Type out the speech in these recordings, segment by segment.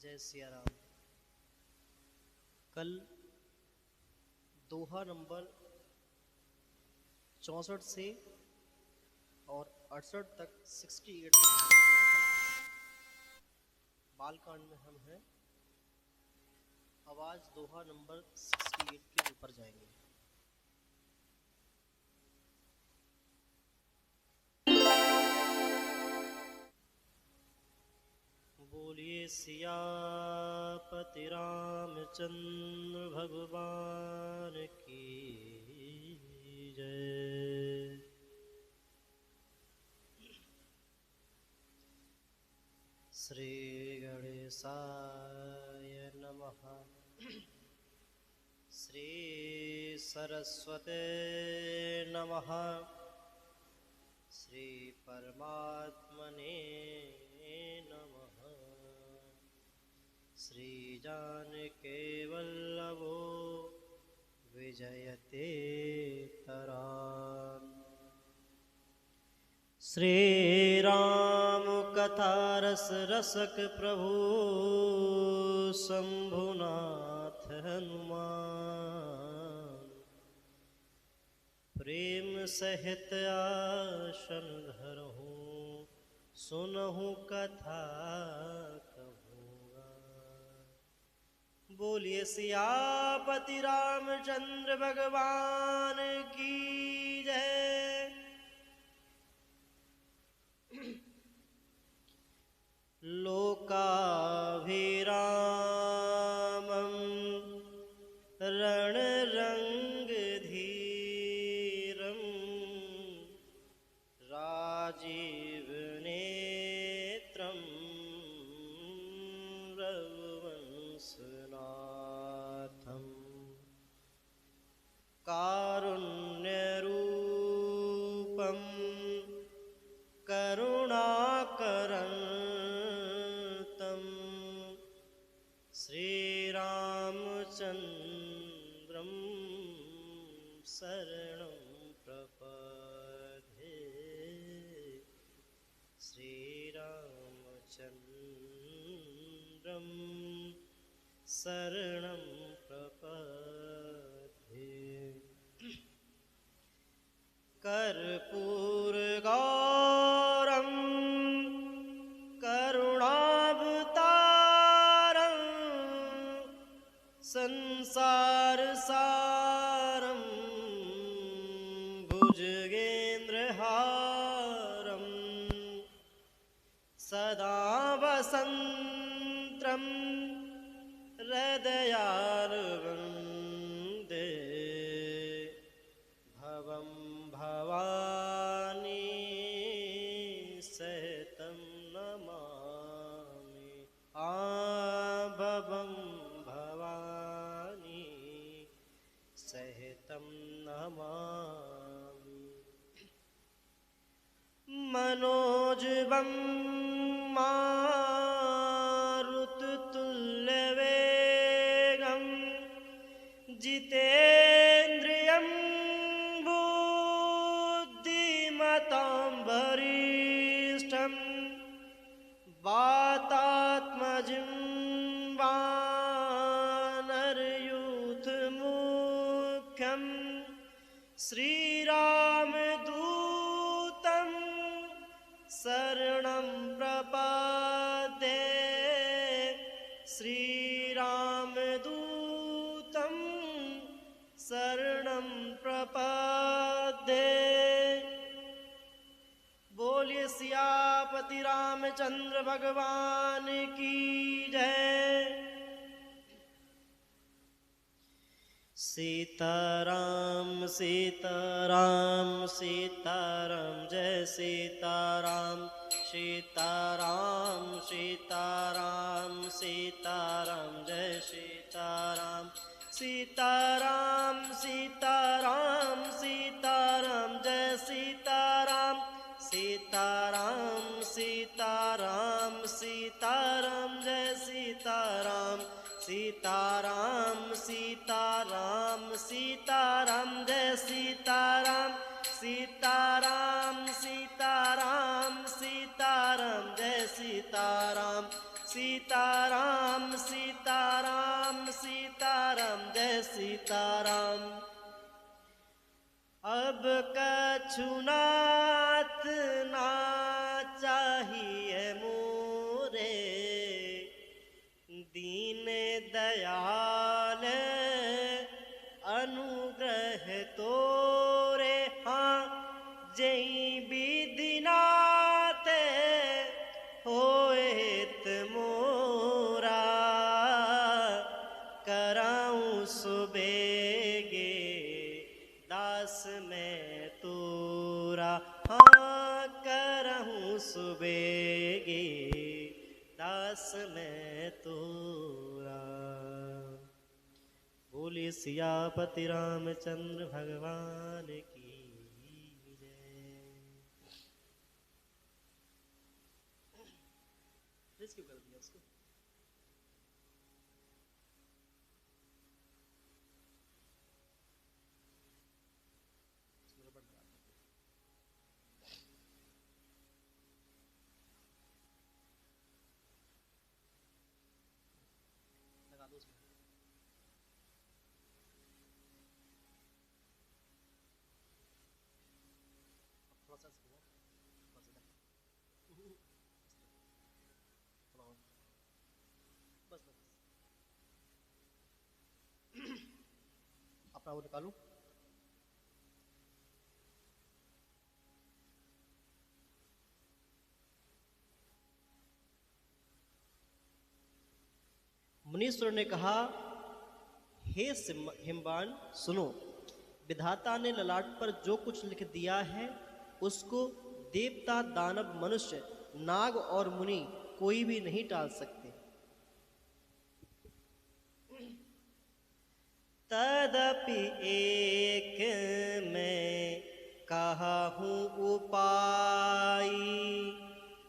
जय सिया राम। कल दोहा नंबर 64 से और 68 तक 68 तक हमने किया था। बालकांड में हम हैं। अब आज दोहा नंबर 68 के ऊपर जाएंगे। बोलिए सियापति रामचंद्र भगवान की जय। श्री गणेशाय नमः। श्री सरस्वते नमः। श्री परमात्मने नमः। श्री जानकी वल्लभो विजयते तराम। श्री राम कथा रस रसक प्रभु शंभुनाथ हनुमान। प्रेम सहित आसन धरहूँ सुनहु कथा कहूँगा। बोलिए सियापति रामचंद्र भगवान की जय। लोकाभिरामं रणरंगधीरं राजीवनेत्रं रघुवंशनाथं कारुण्यरूपं करुणाकरं श्रीरामचन्द्रं शरणं प्रपद्ये। श्रीरामचन्द्रं शरणं प्रपद्ये। कर्पूरगौरं करुणावतारं संसारसारं भुजगेन्द्रहारं सदा वसन्तं हृदयारविन्दे। भवं भवानी सहितं नमामि। भवं भवानी सहितं नमामि। मनोजवं मारुततुल्यवेगं जितेन्द्रियं बुद्धिमतां वरिष्ठं वातात्मजं वानरयूथमुख्यं श्रीरामदूतं शरणं प्रपद्ये। श्रीरामदूतं शरणं प्रपद्ये। बोलिए सियापति रामचंद्र भगवान की जय। सीताराम सीताराम सीताराम जय सीताराम। सीताराम सीताराम सीताराम जय सीताराम। सीताराम सीताराम सीताराम जय सीताराम। सीताराम सीताराम सीताराम जय सीताराम। सीताराम सीताराम सीताराम जय सीताराम। सीताराम सीताराम सीताराम जय सीताराम। सीताराम कछु नाथ ना चाहिए मोरे, दीन दयाल अनुग्रह तोरे। हाँ जय विधिनाथ होएत मोरा, कराऊं सुबेगे दास मैं तोरा। हाँ कराऊं सुबेगे दास मैं तोरा। बोले सियापति रामचंद्र भगवान की जय। क्यों कर दिया उसको? लगा दो उसमें। थोड़ा सा बस बस अपना वो निकालू। मुनीश्वर ने कहा, हे हिमवान सुनो, विधाता ने ललाट पर जो कुछ लिख दिया है उसको देवता, दानव, मनुष्य, नाग और मुनि कोई भी नहीं टाल सकते। तदपि एक मैं कहा हूँ उपाय,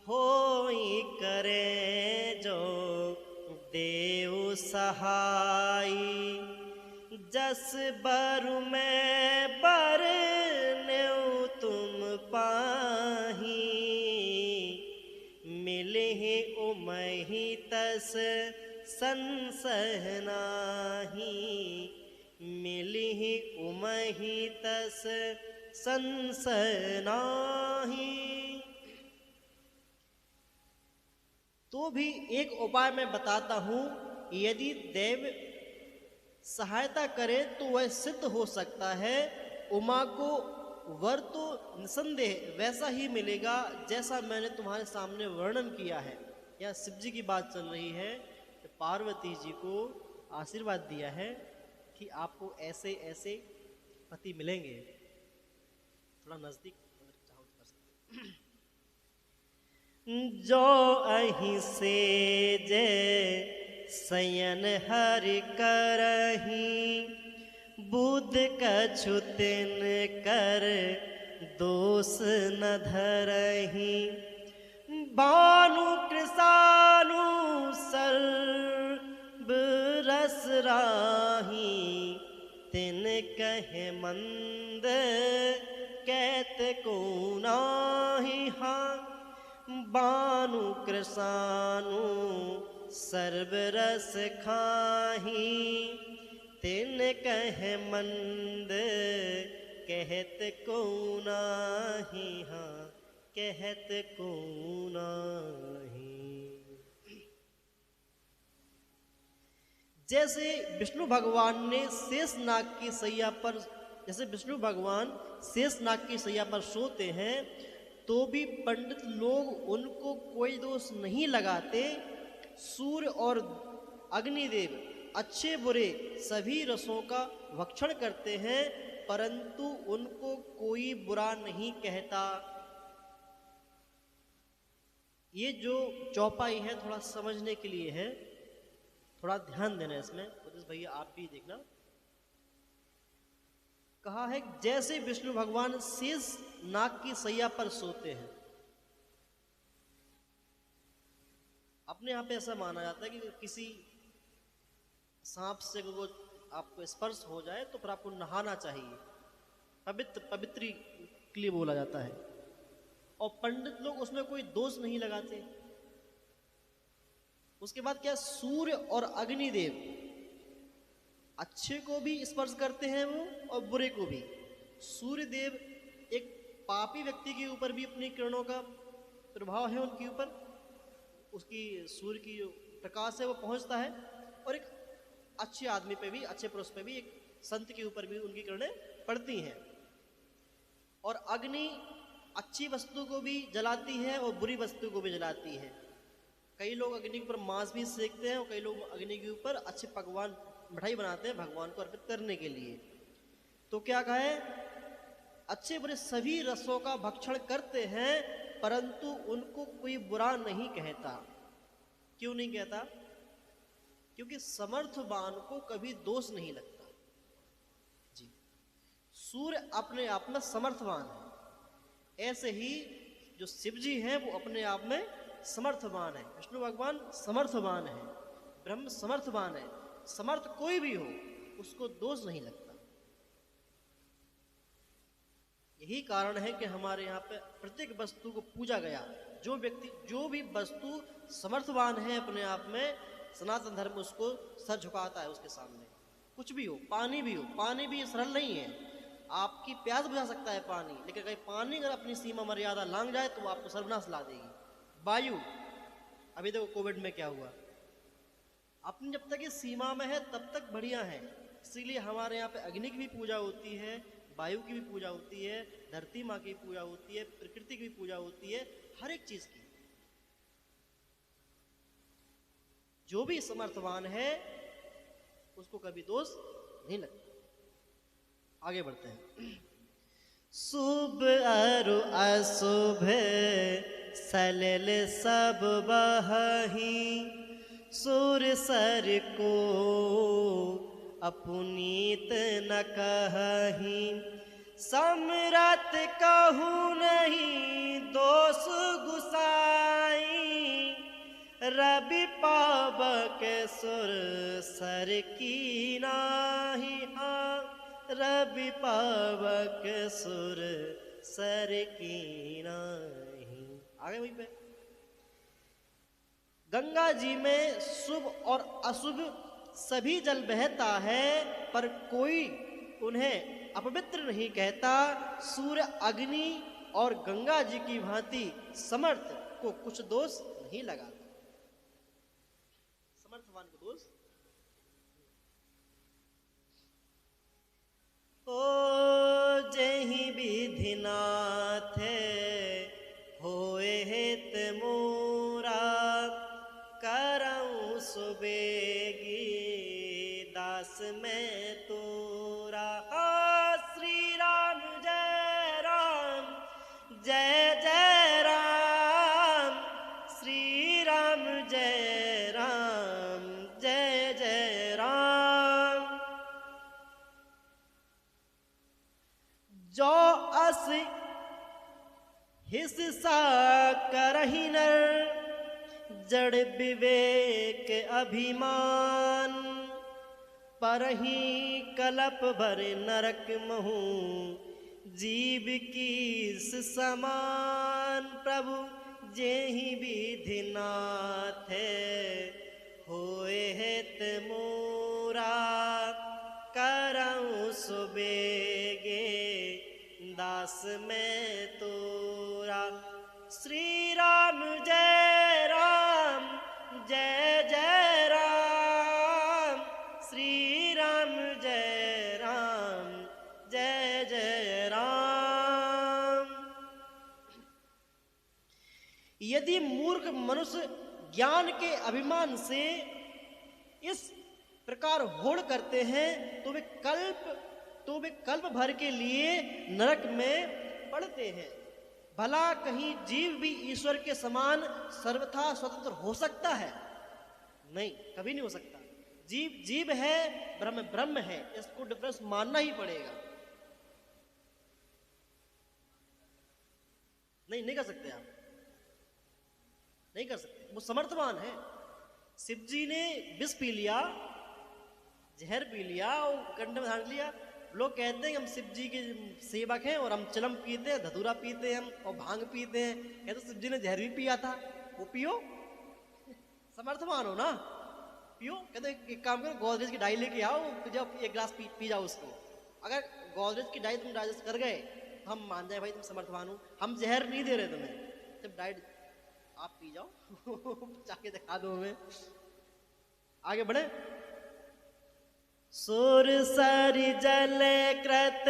होई करे जो देव सहाय। जस बरु मैं बरन्यौ तुम पाही, मिलहि उमहि तस संशय नाहि, मिलहि उमहि तस संशय नाहि। तो भी एक उपाय मैं बताता हूं, यदि देव सहायता करे तो वह सिद्ध हो सकता है। उमा को वर तो निसंदेह वैसा ही मिलेगा जैसा मैंने तुम्हारे सामने वर्णन किया है। यह शिव जी की बात चल रही है, पार्वती जी को आशीर्वाद दिया है कि आपको ऐसे ऐसे पति मिलेंगे। थोड़ा नजदीक अगर चाहो तो कर सकते। जो अहि से जय सयन हरि करही, बुध कछु तिन कर दोष न धरही। भानु कृसानु सर्व रस राही, तिन कहे मंद कहत को नाही। हाँ बानु कृसानु सर्व रस खाही, तिन कहे मंद कहत को नाही। हाँ कहत को नाही। जैसे विष्णु भगवान ने शेषनाग की सैया पर, जैसे विष्णु भगवान शेषनाग की सैया पर सोते हैं तो भी पंडित लोग उनको कोई दोष नहीं लगाते। सूर्य और अग्निदेव अच्छे बुरे सभी रसों का भक्षण करते हैं, परंतु उनको कोई बुरा नहीं कहता। ये जो चौपाई है थोड़ा समझने के लिए है, थोड़ा ध्यान देना इसमें। तो भैया आप भी देखना। कहा है जैसे विष्णु भगवान शेष नाग की सैया पर सोते हैं। अपने यहाँ पे ऐसा माना जाता है कि किसी सांप से वो आपको स्पर्श हो जाए तो फिर आपको नहाना चाहिए, पवित्र के लिए बोला जाता है। और पंडित लोग उसमें कोई दोष नहीं लगाते। उसके बाद क्या, सूर्य और अग्निदेव अच्छे को भी स्पर्श करते हैं वो और बुरे को भी। सूर्य देव पापी व्यक्ति के ऊपर भी अपनी किरणों का प्रभाव है उनके ऊपर, उसकी सूर्य की जो प्रकाश है वो पहुंचता है, और एक अच्छे आदमी पे भी, अच्छे पुरुष पे भी, एक संत के ऊपर भी उनकी किरणें पड़ती हैं। और अग्नि अच्छी वस्तु को भी जलाती है और बुरी वस्तु को भी जलाती है। कई लोग अग्नि के ऊपर मांस भी सेकते हैं और कई लोग अग्नि के ऊपर अच्छे पकवान, मिठाई बनाते हैं भगवान को अर्पित करने के लिए। तो क्या कहे, अच्छे बुरे सभी रसों का भक्षण करते हैं, परंतु उनको कोई बुरा नहीं कहता। क्यों नहीं कहता? क्योंकि समर्थवान को कभी दोष नहीं लगता जी। सूर्य अपने आप में समर्थवान है, ऐसे ही जो शिव जी हैं वो अपने आप में समर्थवान है, विष्णु भगवान समर्थवान है, ब्रह्म समर्थवान है। समर्थ कोई भी हो उसको दोष नहीं लगता। यही कारण है कि हमारे यहाँ पे प्रत्येक वस्तु को पूजा गया। जो व्यक्ति, जो भी वस्तु समर्थवान है अपने आप में, सनातन धर्म उसको सर झुकाता है उसके सामने। कुछ भी हो, पानी भी हो, पानी भी सरल नहीं है। आपकी प्यास बुझा सकता है पानी, लेकिन कहीं पानी अगर अपनी सीमा मर्यादा लांघ जाए तो वो आपको सर्वनाश ला देगी। वायु, अभी देखो कोविड में क्या हुआ, अपनी जब तक ये सीमा में है तब तक बढ़िया है। इसीलिए हमारे यहाँ पे अग्नि की भी पूजा होती है, वायु की भी पूजा होती है, धरती माँ की पूजा होती है, प्रकृति की भी पूजा होती है, हर एक चीज की। जो भी समर्थवान है उसको कभी दोष नहीं लगता। आगे बढ़ते हैं। शुभ अरु अशुभ सलिल सब बहहि, सुर सर को अपुनीत न कहहि। सम्राट कहूँ नहीं दोष गुसाई, रवि पावक सुर सर की नाही। हाँ, रवि पावक सुर सर की नाही। आगे वहीं पे गंगा जी में शुभ और अशुभ सभी जल बहता है, पर कोई उन्हें अपवित्र नहीं कहता। सूर्य, अग्नि और गंगा जी की भांति समर्थ को कुछ दोष नहीं लगाता। समर्थवान को दोष। ओ जहि विधिनाथ होए हेत मोरा, करऊं सुबेगी दास में तोरा। श्री राम जय राम, जय जय राम। श्री राम जय राम, जय जय राम। जो अस हिस सा करहि नर, जड़ विवेक अभिमान। परहि कलप भर नरक महू, जीव कीस समान। प्रभु जेहि विधिनाथ होए हेत मोरा, करऊं सुबेगे दास में तोरा। श्री राम जय राम, जय जय राम। श्री राम जय राम, जय जय राम। यदि मूर्ख मनुष्य ज्ञान के अभिमान से इस प्रकार होड़ करते हैं तो वे कल्प भर के लिए नरक में पड़ते हैं। भला कहीं जीव भी ईश्वर के समान सर्वथा स्वतंत्र हो सकता है? नहीं, कभी नहीं हो सकता। जीव जीव है, ब्रह्म ब्रह्म है, इसको डिफरेंस मानना ही पड़ेगा। नहीं कर सकते आप, नहीं कर सकते। वो समर्थवान है। शिव जी ने विष पी लिया, जहर पी लिया और कंठ में धारण लिया। लोग कहते हैं हम शिव जी के सेवक हैं और हम चिलम पीते हैं, धतूरा पीते हैं हम और भांग पीते हैं। कहते शिव जी ने जहर भी पिया था, वो पियो, समर्थवान हो ना, पियो। कहते एक काम करो, गोदरेज की डाई लेके आओ, जब एक गिलास पी जाओ उसको। अगर गोदरेज की डाई तुम डाइजेस्ट कर गए तो हम मान जाए भाई तुम समर्थवान हो, हम जहर नहीं दे रहे तुम्हें, तुम डाइट आप पी जाओ जाके दिखा दो हमें। आगे बढ़े। सुर सरि जल कृत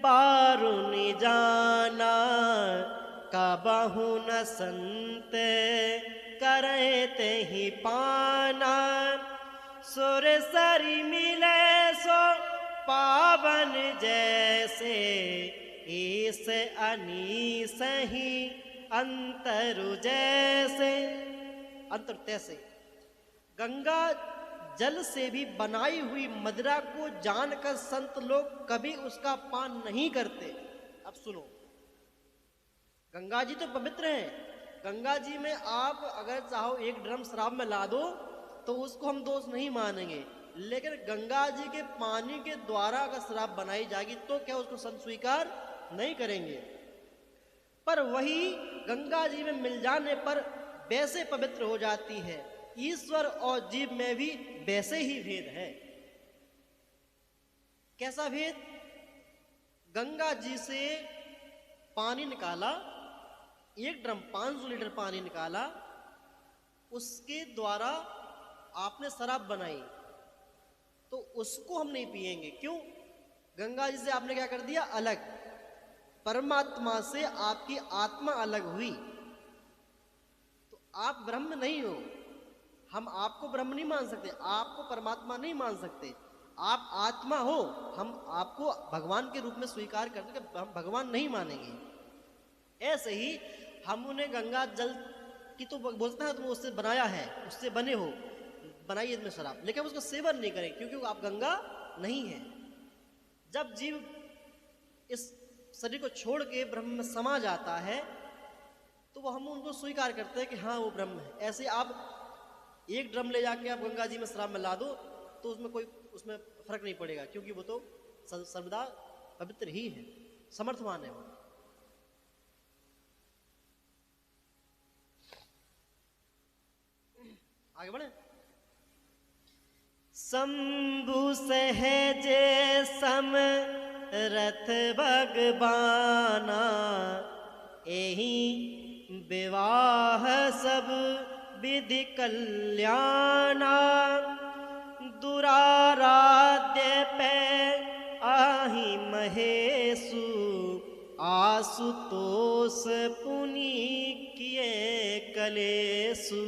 बारुनि जाना, कबहु न संत करे तेहि पाना। सुर सरि मिले सो पावन जैसे, ईस अनीस ही अंतरु जैसे। अंतर तैसे, गंगा जल से भी बनाई हुई मदिरा को जानकर संत लोग कभी उसका पान नहीं करते। अब सुनो, गंगा जी तो पवित्र हैं, गंगा जी में आप अगर चाहो 1 ड्रम शराब में ला दो तो उसको हम दोष नहीं मानेंगे, लेकिन गंगा जी के पानी के द्वारा अगर शराब बनाई जाएगी तो क्या उसको संत स्वीकार नहीं करेंगे। पर वही गंगा जी में मिल जाने पर वैसे पवित्र हो जाती है। ईश्वर और जीव में भी वैसे ही भेद है। कैसा भेद? गंगा जी से पानी निकाला, 1 ड्रम 500 लीटर पानी निकाला, उसके द्वारा आपने शराब बनाई तो उसको हम नहीं पिएंगे। क्यों? गंगा जी से आपने क्या कर दिया? अलग। परमात्मा से आपकी आत्मा अलग हुई तो आप ब्रह्म नहीं हो। हम आपको ब्रह्म नहीं मान सकते, आपको परमात्मा नहीं मान सकते, आप आत्मा हो। हम आपको भगवान के रूप में स्वीकार करते कि हम भगवान नहीं मानेंगे। ऐसे ही हम उन्हें गंगा जल की तो बोलते हैं तुम उससे बनाया है, उससे बने हो, बनाइए इसमें शराब, लेकिन उसका सेवन नहीं करें क्योंकि आप गंगा नहीं है। जब जीव इस शरीर को छोड़ के ब्रह्म में समा जाता है तो वो हम उनको स्वीकार करते हैं कि हाँ वो ब्रह्म है। ऐसे आप 1 ड्रम ले जाके आप गंगा जी में शराब में ला दो तो उसमें फर्क नहीं पड़ेगा, क्योंकि वो तो सर्वदा पवित्र ही है, समर्थवान है वो। आगे बढ़े। शंभु सहजे सम रथ भगवाना, एहि विवाह सब विधि कल्याणा। दुराराध्य पे आहि महेशु, आशुतोष पुनि किए कलेशु।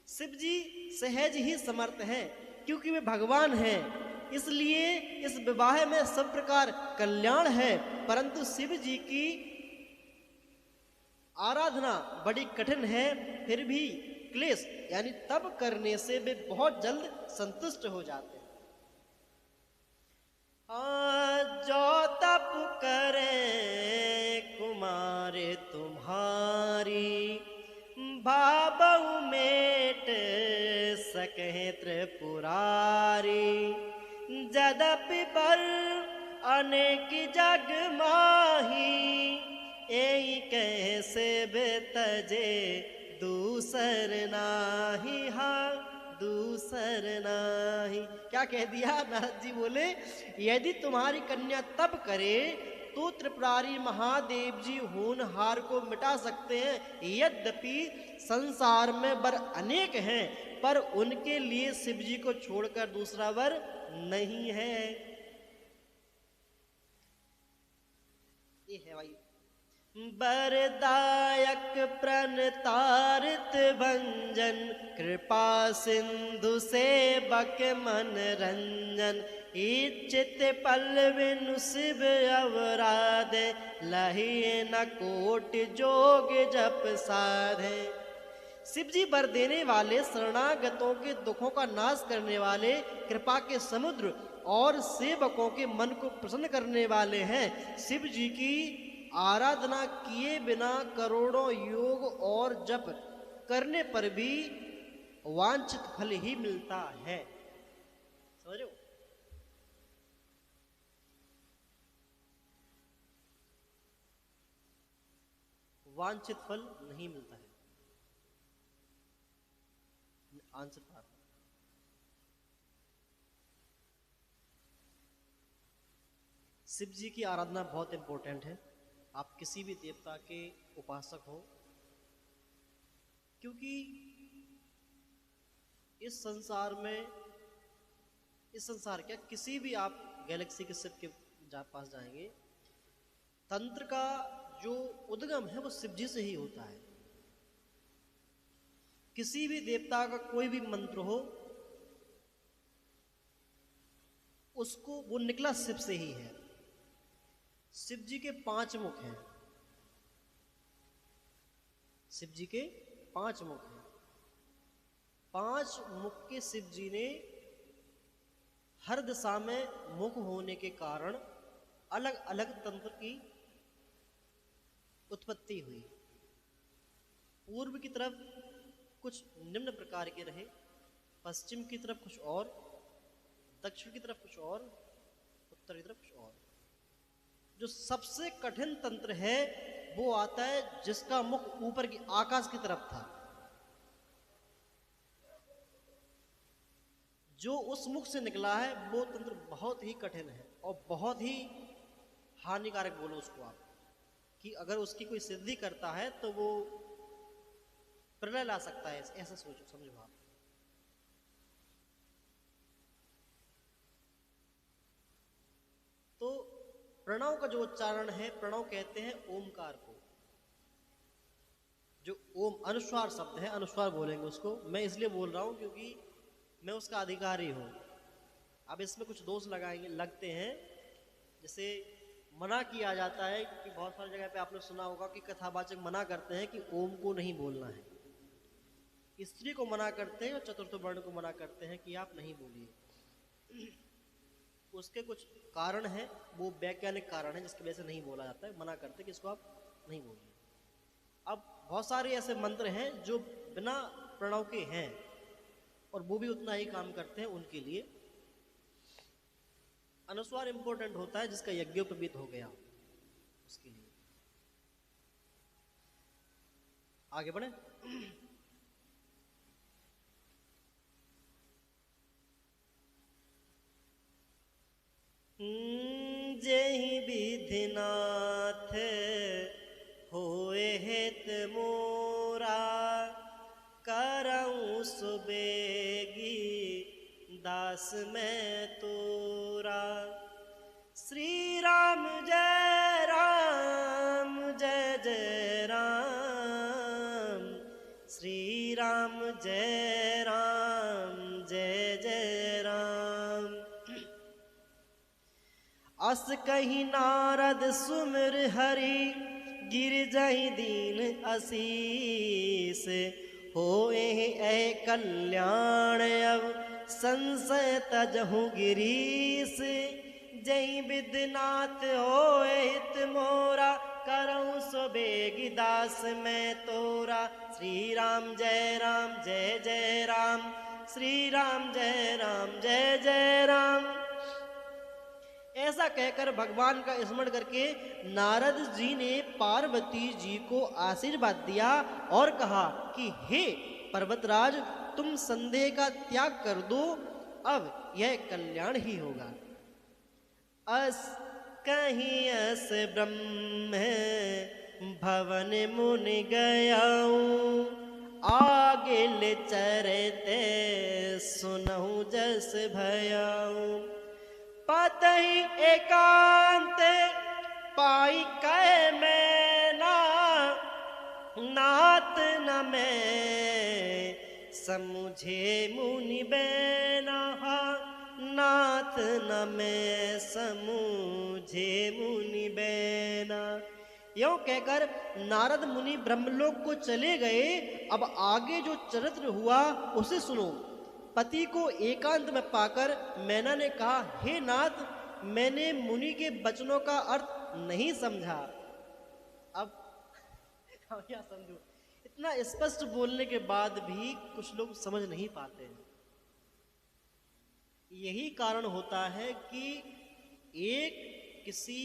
शिव जी सहज ही समर्थ हैं क्योंकि वे भगवान हैं, इसलिए इस विवाह में सब प्रकार कल्याण है। परंतु शिव जी की आराधना बड़ी कठिन है, फिर भी क्लेश यानी तब करने से वे बहुत जल्द संतुष्ट हो जाते हैं। जो तप करे कुमार तुम्हारी, भाबऊ मेट सकहे त्रिपुरारी। जदपि पर अनेक जग माही, एई कैसे बेतजे दूसर नाही। हाँ दूसर नाही। क्या कह दिया? नारद जी बोले यदि तुम्हारी कन्या तप करे तो त्रिपुरारी महादेव जी होनहार को मिटा सकते हैं। यद्यपि संसार में वर अनेक हैं पर उनके लिए शिव जी को छोड़कर दूसरा वर नहीं है। ये है भाई वरदायक प्रणतारित भंजन, कृपा सिंधु सेवक मन रंजन। इच्छित पल्लविनु शिव अवराधे, लहिए न कोट जोग जप साधे। शिव जी वर देने वाले, शरणागतों के दुखों का नाश करने वाले, कृपा के समुद्र और सेवकों के मन को प्रसन्न करने वाले हैं। शिव जी की आराधना किए बिना करोड़ों योग और जप करने पर भी वांछित फल ही मिलता है। समझ रहे हो? वांछित फल नहीं मिलता है। आंसर था शिव जी की आराधना बहुत इम्पोर्टेंट है। आप किसी भी देवता के उपासक हो, क्योंकि इस संसार क्या किसी भी आप गैलेक्सी के शिव के पास जाएंगे, तंत्र का जो उद्गम है वो शिव जी से ही होता है। किसी भी देवता का कोई भी मंत्र हो, उसको वो निकला शिव से ही है। शिव जी के 5 मुख हैं। शिव जी के 5 मुख हैं। 5 मुख के शिव जी ने हर दिशा में मुख होने के कारण अलग अलग तंत्र की उत्पत्ति हुई। पूर्व की तरफ कुछ निम्न प्रकार के रहे, पश्चिम की तरफ कुछ और, दक्षिण की तरफ कुछ और, उत्तर की तरफ कुछ और। जो सबसे कठिन तंत्र है वो आता है जिसका मुख ऊपर की आकाश की तरफ था। जो उस मुख से निकला है वो तंत्र बहुत ही कठिन है और बहुत ही हानिकारक बोलो उसको आप, कि अगर उसकी कोई सिद्धि करता है तो वो प्रलय ला सकता है, ऐसा सोचो समझो आप। तो प्रणव का जो उच्चारण है, प्रणव कहते हैं ओमकार को। जो ओम अनुस्वार शब्द है, अनुस्वार बोलेंगे उसको। मैं इसलिए बोल रहा हूं क्योंकि मैं उसका अधिकारी हूं। अब इसमें कुछ दोष लगते हैं। जैसे मना किया जाता है कि बहुत सारी जगह पे आपने सुना होगा कि कथावाचक मना करते हैं कि ओम को नहीं बोलना है, स्त्री को मना करते हैं और चतुर्थ वर्ण को मना करते हैं कि आप नहीं बोलिए। उसके कुछ कारण है, वो वैज्ञानिक कारण है जिसकी वजह से नहीं बोला जाता है, मना करते हैं कि इसको आप नहीं बोलिए। अब बहुत सारे ऐसे मंत्र हैं जो बिना प्रणव के हैं और वो भी उतना ही काम करते हैं। उनके लिए अनुस्वार इंपॉर्टेंट होता है, जिसका यज्ञोपवीत हो गया उसके लिए। आगे बढ़े। जहि विधिनाथ होए हेत मोरा, करऊं सुबेगी दास मैं तोरा। श्री राम जय राम जय जय राम, श्री राम जय राम जय जय राम। अस कहीं नारद सुमिर हरि, गिर जहि दीन असीस। होए ऐ कल्याण अब संशय तजहु गिरीश। जय विद्यनाथ होए हित मोरा, करऊं सुबेगी दास मैं तोरा। श्री राम जय जय राम, श्री राम जय जय राम। ऐसा कहकर भगवान का स्मरण करके नारद जी ने पार्वती जी को आशीर्वाद दिया और कहा कि हे पर्वतराज, तुम संदेह का त्याग कर दो, अब यह कल्याण ही होगा। अस कहीं अस ब्रह्म भवन मुनि गयाऊं, आगे ले चरते सुनहु जस भयाऊं। पतहि एकांत पाई कै मैना, नाथ न मैं समुझे मुनि बैना। नाथ न मैं समुझे मुनि बैना। यूं कहकर नारद मुनि ब्रह्मलोक को चले गए। अब आगे जो चरित्र हुआ उसे सुनो। पति को एकांत में पाकर मैना ने कहा, हे नाथ, मैंने मुनि के वचनों का अर्थ नहीं समझा। अब क्या समझो, इतना स्पष्ट बोलने के बाद भी कुछ लोग समझ नहीं पाते हैं। यही कारण होता है कि एक किसी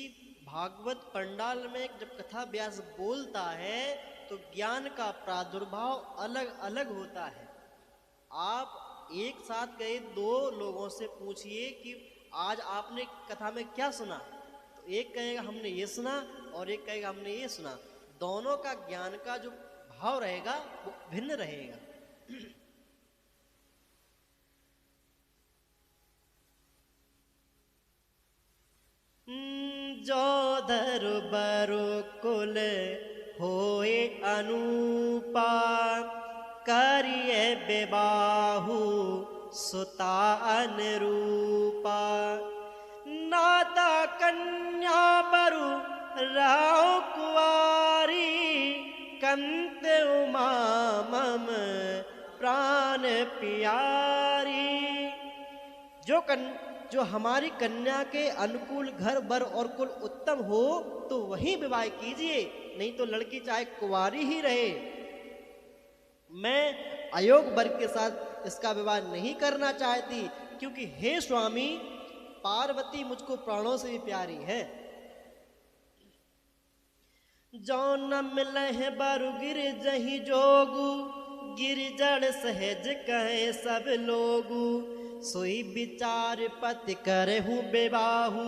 भागवत पंडाल में जब कथा व्यास बोलता है तो ज्ञान का प्रादुर्भाव अलग अलग होता है। आप एक साथ गए 2 लोगों से पूछिए कि आज आपने कथा में क्या सुना, तो एक कहेगा हमने ये सुना और एक कहेगा हमने ये सुना, दोनों का ज्ञान का जो भाव रहेगा वो भिन्न रहेगा। जोधर बरु कुल होए अनुपा, करिए बेबाहु सुता अनुरूपा। नाता कन्या बरु राव कुआरी, कंत उमा मम प्राण प्यारी। जो हमारी कन्या के अनुकूल घर बर और कुल उत्तम हो तो वही विवाह कीजिए, नहीं तो लड़की चाहे कुंवारी ही रहे। मैं अयोग्य वर्ग के साथ इसका विवाह नहीं करना चाहती, क्योंकि हे स्वामी पार्वती मुझको प्राणों से भी प्यारी है। जो न मिलहि बरु गिर जहि जोगु, गिर जड़ सहज कहे सब लोगु। सोई विचार पति करहु बेबाहु,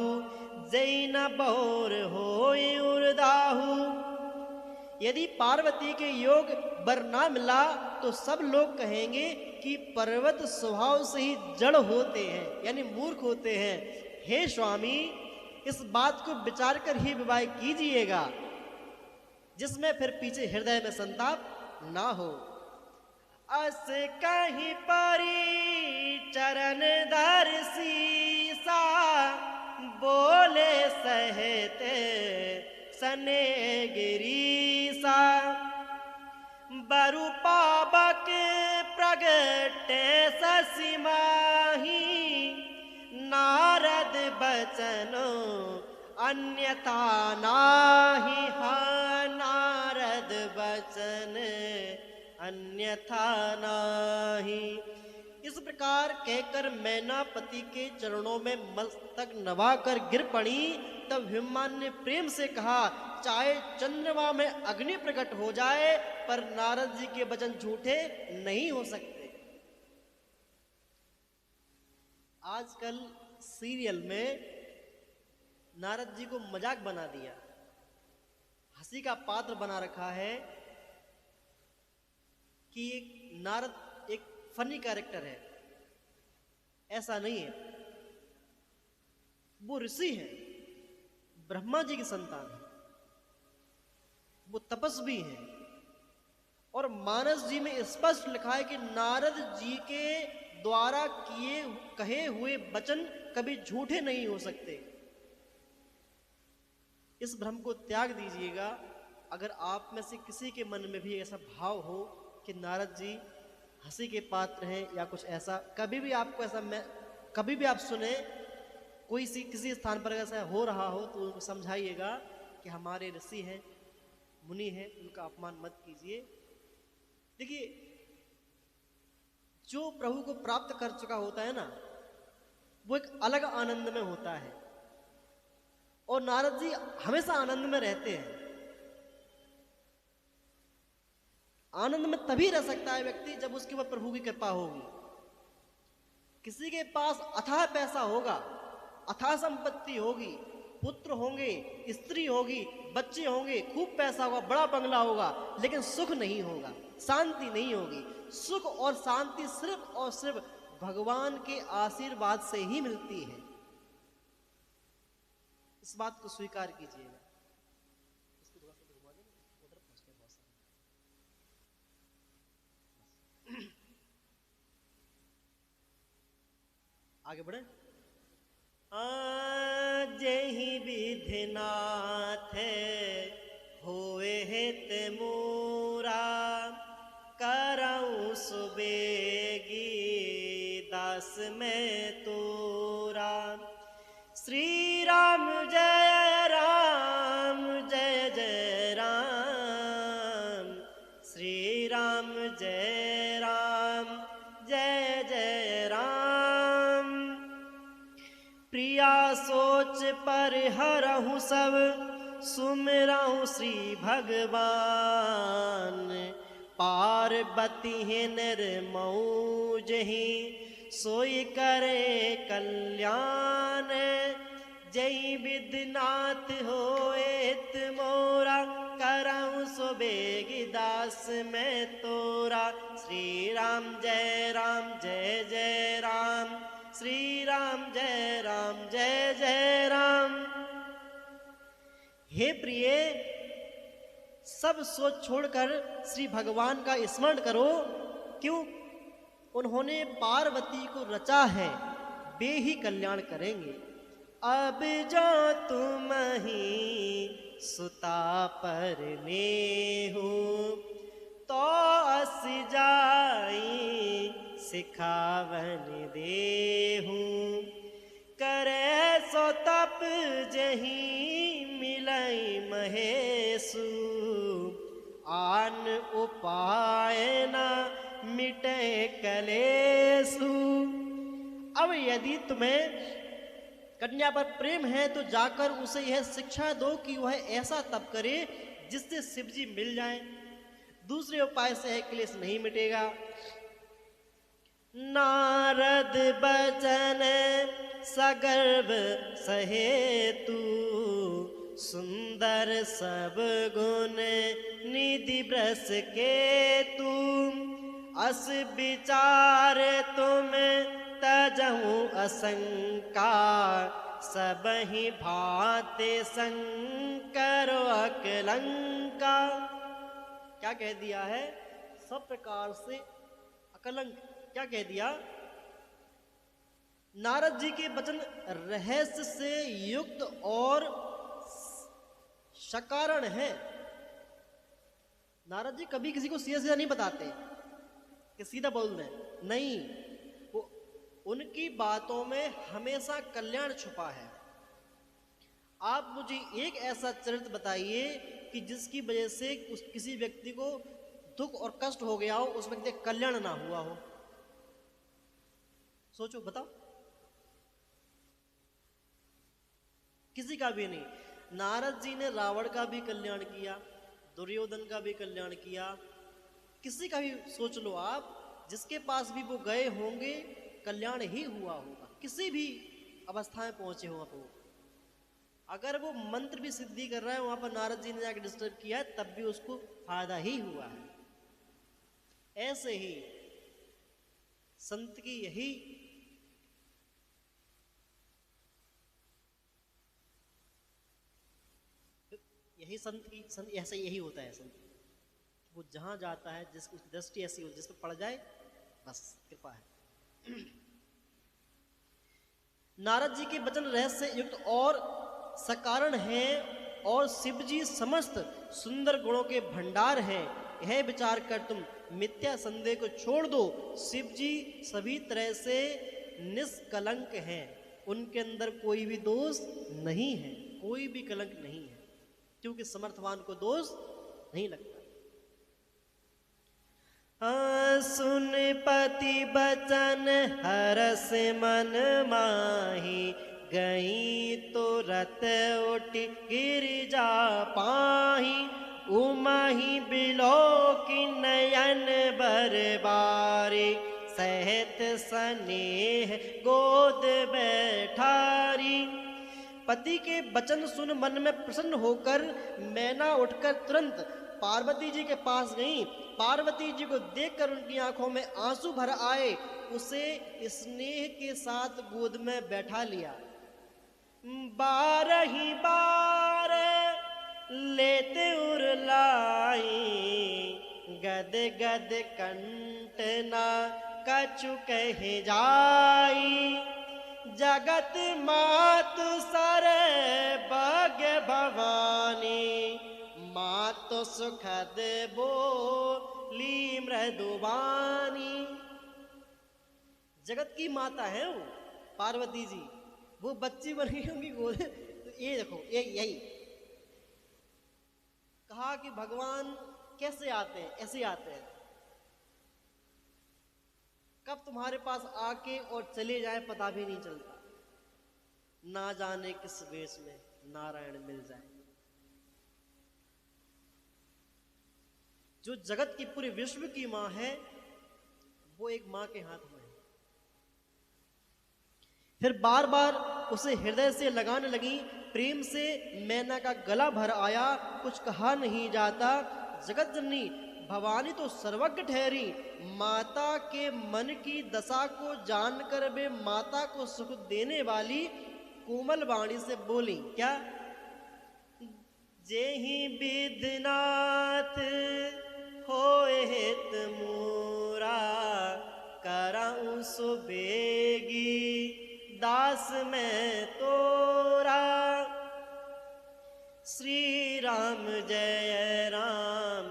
जई न बोर होए उर्दाहु। यदि पार्वती के योग वर ना मिला तो सब लोग कहेंगे कि पर्वत स्वभाव से ही जड़ होते हैं, यानी मूर्ख होते हैं। हे स्वामी इस बात को विचार कर ही विवाह कीजिएगा, जिसमें फिर पीछे हृदय में संताप ना हो। अस कहीं परी चरण दर्शीसा, बोले सहते सने गिरीसा। बरु पावक प्रगटे शशि माही, नारद बचनो अन्यथा नाही। हाँ नारद बचन अन्यथा नाही। इस प्रकार कहकर मैनापति के चरणों में मस्तक नवाकर गिर पड़ी। तब हिमवान ने प्रेम से कहा, चाहे चंद्रमा में अग्नि प्रकट हो जाए पर नारद जी के वचन झूठे नहीं हो सकते। आजकल सीरियल में नारद जी को मजाक बना दिया, हंसी का पात्र बना रखा है कि नारद एक फनी कैरेक्टर है। ऐसा नहीं है, वो ऋषि है, ब्रह्मा जी की संतान है, वो तपस्वी है। और मानस जी में स्पष्ट लिखा है कि नारद जी के द्वारा कहे हुए वचन कभी झूठे नहीं हो सकते। इस भ्रम को त्याग दीजिएगा। अगर आप में से किसी के मन में भी ऐसा भाव हो कि नारद जी हंसी के पात्र हैं या कुछ ऐसा, कभी भी आपको ऐसा कभी भी आप सुने किसी स्थान पर ऐसा हो रहा हो तो उनको समझाइएगा कि हमारे ऋषि हैं, मुनि हैं, उनका अपमान मत कीजिए। देखिए जो प्रभु को प्राप्त कर चुका होता है ना, वो एक अलग आनंद में होता है। और नारद जी हमेशा आनंद में रहते हैं। आनंद में तभी रह सकता है व्यक्ति जब उसके ऊपर प्रभु की कृपा होगी। किसी के पास अथाह पैसा होगा, अथाह संपत्ति होगी, पुत्र होंगे, स्त्री होगी, बच्चे होंगे, खूब पैसा होगा, बड़ा बंगला होगा, लेकिन सुख नहीं होगा, शांति नहीं होगी। सुख और शांति सिर्फ और सिर्फ भगवान के आशीर्वाद से ही मिलती है। इस बात को स्वीकार कीजिएगा। आगे बढ़े। जहि विधिनाथ होए हित मोरा, करऊं सुबेगी दास में तोरा। श्री राम जय राम जय जय राम, श्री राम जय राम जय जय राम। प्रिया सोच पर हरहु सब, सुमिरहु श्री भगवान। पार्वती निर्मऊ जहि, सोई करे कल्याण। जय विद्यनाथ होएत मोरा, करऊं सो बेगिदास मैं तोरा। श्री राम जय राम जय जय राम, श्री राम जय राम जय जय राम। हे प्रिय, सब सोच छोड़कर श्री भगवान का स्मरण करो। क्यों? उन्होंने पार्वती को रचा है, वे ही कल्याण करेंगे। अब जो तुम ही सुता पर नेहू, तो अस जाई सिखावन देहू। करे सो तप जही मिलई महेशु, आन उपाय न मिटे कलेसु। अब यदि तुम्हें कन्या पर प्रेम है तो जाकर उसे यह शिक्षा दो कि वह ऐसा तप करे जिससे शिव जी मिल जाएं। दूसरे उपाय से यह क्लेश नहीं मिटेगा। नारद बचन सगर्भ सहेतु, सुंदर सब गुण निधि ब्रस के तुम। अस विचार तुम तजहु असंका, सब ही भाते शंकर अकलंका। क्या कह दिया है? सब प्रकार से अकलंक। क्या कह दिया? नारद जी के वचन रहस्य से युक्त और सकारण है। नारद जी कभी किसी को सीधा सीधा नहीं बताते कि सीधा बोल दें, नहीं, वो उनकी बातों में हमेशा कल्याण छुपा है। आप मुझे एक ऐसा चरित्र बताइए कि जिसकी वजह से किसी व्यक्ति को दुख और कष्ट हो गया हो, उस व्यक्ति का कल्याण ना हुआ हो। सोचो, बताओ। किसी का भी नहीं। नारद जी ने रावण का भी कल्याण किया, दुर्योधन का भी कल्याण किया। किसी का भी सोच लो आप, जिसके पास भी वो गए होंगे कल्याण ही हुआ होगा, किसी भी अवस्था में पहुंचे हो आप। अगर वो मंत्र भी सिद्धि कर रहा है, वहां पर नारद जी ने जाकर डिस्टर्ब किया है, तब भी उसको फायदा ही हुआ है। ऐसे ही संत की यही संत ऐसा यही होता है। संत वो जहां जाता है, जिसकी दृष्टि ऐसी हो, जिस पर पड़ जाए, बस कृपा है। नारद जी के वचन रहस्य युक्त और सकारण है, और शिव जी समस्त सुंदर गुणों के भंडार हैं। यह विचार कर तुम मिथ्या संदेह को छोड़ दो। शिव जी सभी तरह से निष्कलंक हैं, उनके अंदर कोई भी दोष नहीं है, कोई भी कलंक नहीं है, क्योंकि समर्थवान को दोष नहीं लगता। सुन पति बचन हरस मन माही, गई तो रत उठ गिरिजा पाही। उमाही बिलो की नयन बरबारी, सहत स्नेह गोद बैठारी। पति के वचन सुन मन में प्रसन्न होकर मैना उठकर तुरंत पार्वती जी के पास गई। पार्वती जी को देखकर उनकी आंखों में आंसू भर आए, उसे स्नेह के साथ गोद में बैठा लिया। बारही बार लेते उरलाई, गद गद कंठ ना कछु कह जाई। जगत मातु सर भाग्य भवानी, मातु सुखद बोली मृदुबानी। जगत की माता है वो पार्वती जी, वो बच्ची बन गई होंगी गोद। तो ये देखो, यही कहा कि भगवान कैसे आते हैं, ऐसे आते हैं। कब तुम्हारे पास आके और चले जाए पता भी नहीं चलता, ना जाने किस वेश में नारायण मिल जाए। जो जगत की पूरे विश्व की मां है, वो एक मां के हाथ में है। फिर बार बार उसे हृदय से लगाने लगी। प्रेम से मैना का गला भर आया, कुछ कहा नहीं जाता। जगत जननी भवानी तो सर्वज्ञ ठहरी, माता के मन की दशा को जानकर वे माता को सुख देने वाली कोमल वाणी से बोली। क्या? जेहि विधिनाथ होए हित मोरा, करऊं सुबेगी दास मैं तोरा। श्री राम जय राम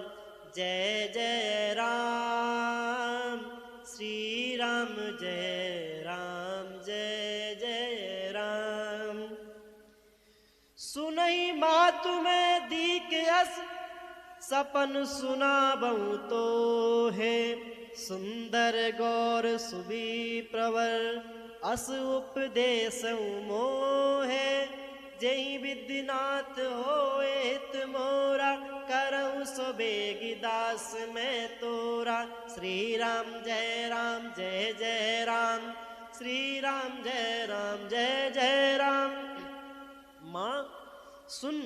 जय जय राम, श्री राम जय राम जय जय राम। सुनहि मातु मैं दीक यस, सपन सुनाबहु तो है। सुंदर गौर सुबी प्रवर, अस उपदेश मोहे। जय विद्यनाथ होए हित मोरा, करऊं सुबेगी दास मैं तोरा। श्री राम जय राम जय जय राम, श्री राम जय राम जय जय राम। माँ सुन,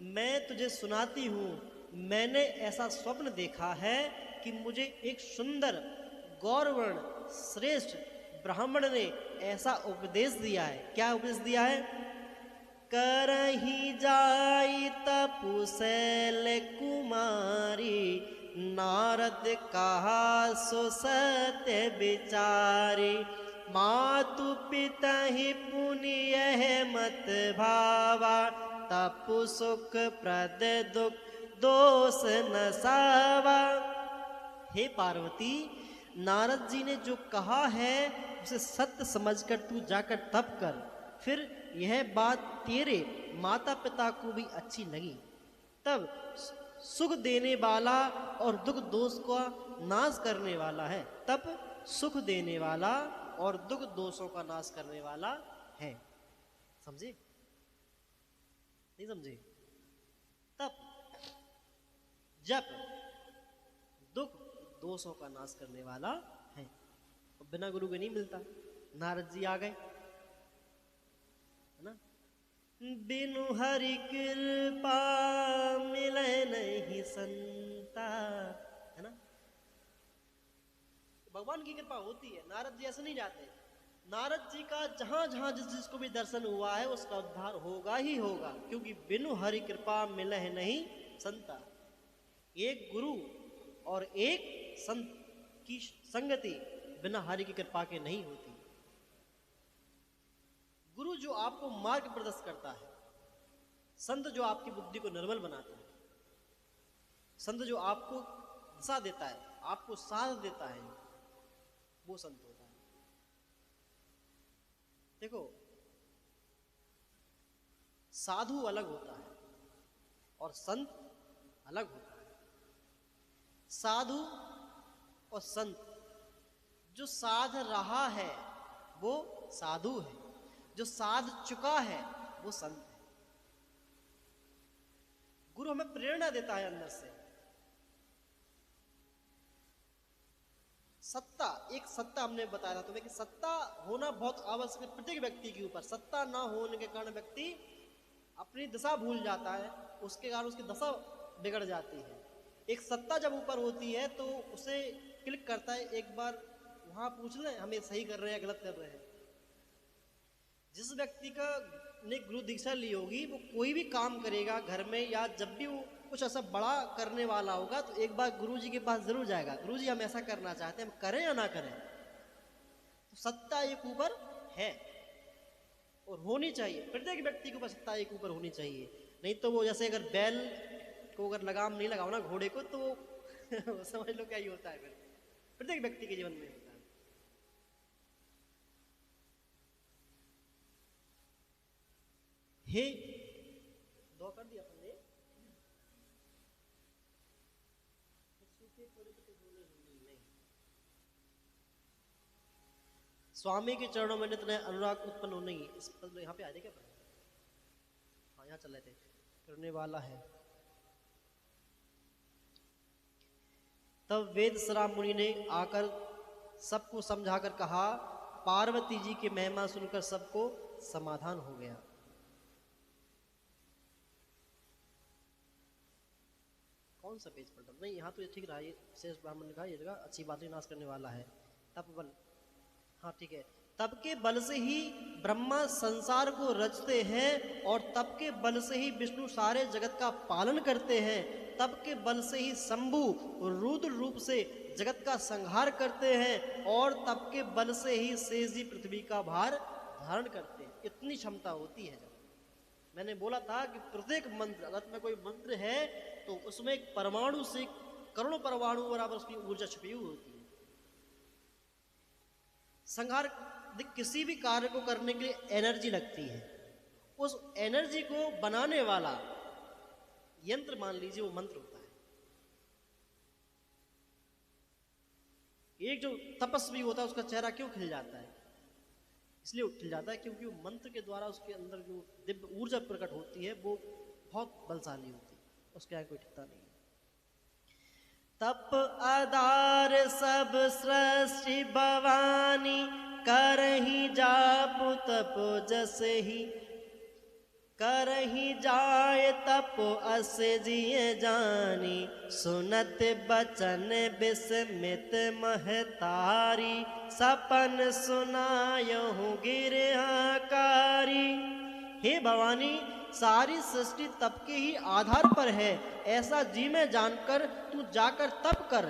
मैं तुझे सुनाती हूँ। मैंने ऐसा स्वप्न देखा है कि मुझे एक सुंदर गौरवर्ण श्रेष्ठ ब्राह्मण ने ऐसा उपदेश दिया है। क्या उपदेश दिया है? करहि जाई तपुशैल कुमारी, नारद कहा सो सत्य विचारी। मातु पितहि पुण्य मत भावा, तपु सुख प्रद दुख दोष न सावा। हे पार्वती, नारद जी ने जो कहा है उसे सत्य समझकर तू जाकर तप कर। फिर यह बात तेरे माता पिता को भी अच्छी लगी, तब सुख देने वाला और दुख दोष का नाश करने वाला है। तप सुख देने वाला और दुख दोषों का नाश करने वाला है। समझे? नहीं समझे? तप जप दुख दोषों का नाश करने वाला है। और बिना गुरु के नहीं मिलता। नारद जी आ गए, है ना? बिनु हरि कृपा मिले नहीं संता, है ना? भगवान की कृपा होती है। नारद जी ऐसे नहीं जाते। नारद जी का जहां जहां जिसको भी दर्शन हुआ है उसका उद्धार होगा ही होगा, क्योंकि बिनु हरि कृपा मिले नहीं संता। एक गुरु और एक संत की संगति बिना हरि की कृपा के नहीं होती। गुरु जो आपको मार्ग प्रदर्शन करता है, संत जो आपकी बुद्धि को निर्मल बनाता है, संत जो आपको दिशा देता है, आपको साथ देता है, वो संत होता है। देखो, साधु अलग होता है और संत अलग होता है। साधु और संत, जो साध रहा है वो साधु है, जो साध चुका है वो संत है। गुरु हमें प्रेरणा देता है अंदर से। सत्ता, एक सत्ता हमने बताया था तुम्हें कि सत्ता होना बहुत आवश्यक है प्रत्येक व्यक्ति के ऊपर। सत्ता ना होने के कारण व्यक्ति अपनी दिशा भूल जाता है, उसके कारण उसकी दशा बिगड़ जाती है। एक सत्ता जब ऊपर होती है तो उसे क्लिक करता है, एक बार वहां पूछ लें हमें सही कर रहे हैं गलत कर रहे हैं। जिस व्यक्ति का ने गुरु दीक्षा ली होगी वो कोई भी काम करेगा घर में, या जब भी वो कुछ ऐसा बड़ा करने वाला होगा तो एक बार गुरु जी के पास जरूर जाएगा। गुरु जी हम ऐसा करना चाहते हैं, हम करें या ना करें। तो सत्ता एक ऊपर है और होनी चाहिए। प्रत्येक व्यक्ति के ऊपर सत्ता एक ऊपर होनी चाहिए। नहीं तो वो जैसे अगर बैल को अगर लगाम नहीं लगाओ ना घोड़े को, तो समझ लो क्या ही होता है। फिर प्रत्येक व्यक्ति के जीवन में होता है। हे दो कर दिया अपन ने, स्वामी के चरणों में नित्य अनुराग उत्पन्न होने की इस पद में यहाँ पे आ जाए क्या? हाँ यहाँ चल रहे थे, करने वाला है। तब वेद श्राप मुनि ने आकर सबको समझाकर कहा पार्वती जी की महिमा सुनकर सबको समाधान हो गया। कौन सा पेज पलटा? नहीं, यहाँ तो ये ठीक रहा, ये शेष ब्राह्मण ने कहा ये जगह अच्छी बातें नाश करने वाला है। तप बल, हाँ ठीक है। तप के बल से ही ब्रह्मा संसार को रचते हैं और तप के बल से ही विष्णु सारे जगत का पालन करते हैं। तप के बल से ही शंभु रुद्र रूप से जगत का संहार करते हैं और तप के बल से ही शेष जी पृथ्वी का भार धारण करते हैं। इतनी क्षमता होती है। जब मैंने बोला था कि प्रत्येक मंत्र, अगर में कोई मंत्र है तो उसमें एक परमाणु से करोड़ों परमाणु बराबर उसकी ऊर्जा छुपी हुई होती है। संहार, किसी भी कार्य को करने के लिए एनर्जी लगती है। उस एनर्जी को बनाने वाला यंत्र मान लीजिए वो मंत्र होता है। एक जो तपस्वी होता है उसका चेहरा क्यों खिल जाता है? इसलिए खिल जाता है क्योंकि वो मंत्र के द्वारा उसके अंदर जो दिव्य ऊर्जा प्रकट होती है वो बहुत बलशाली होती है, उसके आगे कोई ठिकता नहीं है। तप आधार सब सृष्टि भवानी, करही जापु तप जस ही, करही जाय तप अस जिय जानी, सुनत बचन विस्मित महतारी, सपन सुनायहु गिरहाकारी। हे भवानी, सारी सृष्टि तप के ही आधार पर है, ऐसा जी में जानकर तू जाकर तप कर।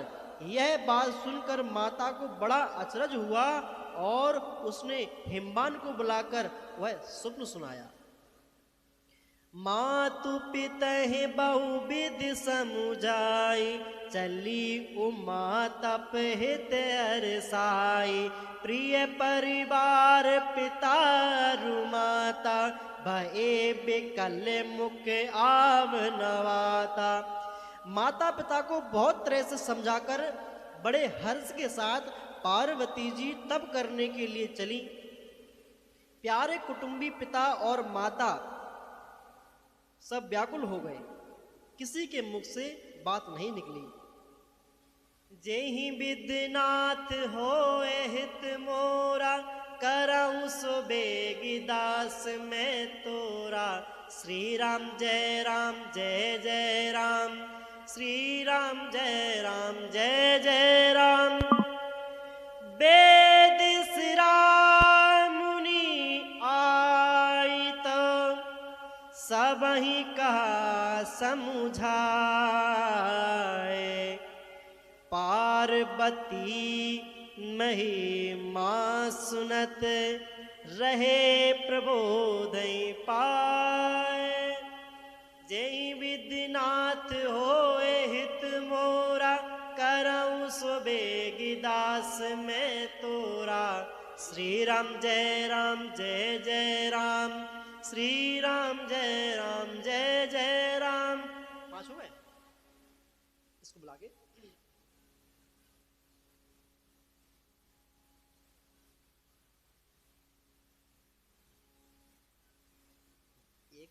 यह बात सुनकर माता को बड़ा अचरज हुआ और उसने हिमवान को बुलाकर वह स्वप्न सुनाया। मातु पितहि बहुविधि समुझाई, चली उमा तप हित अरसाई, प्रिय परिवार पिता रुमाता, भये बिकल मुख आव नवाता। माता पिता को बहुत तरह से समझाकर बड़े हर्ष के साथ पार्वती जी तप करने के लिए चली। प्यारे कुटुंबी पिता और माता सब व्याकुल हो गए, किसी के मुख से बात नहीं निकली। जेहि विद्यनाथ होए हित मोरा, करऊं सो बेगी दास मैं तोरा। श्री राम जय राम जय जय राम, श्री राम जय राम जय जय राम। वेद सिरा मुनि आई तो, सबहि कहा समुझाए। पार्वती महिमा सुनत, रहे प्रबोधि पाए। जय विद्यनाथ होए हित मोरा, करऊं सो बेगी दास मैं तोरा। श्री राम जय राम जय जय राम, श्री राम जय राम जय जय राम। पांच हो गए, इसको बुला के एक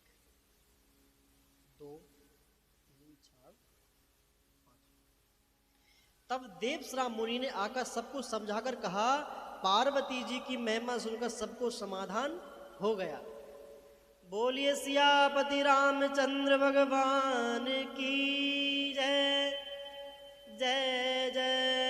दो तीन चार पांच। तब देवश्राम मुनि ने आकर सबको समझाकर कहा, पार्वती जी की महिमा सुनकर सबको समाधान हो गया। बोलिए सियापति रामचंद्र भगवान की जय। जय जय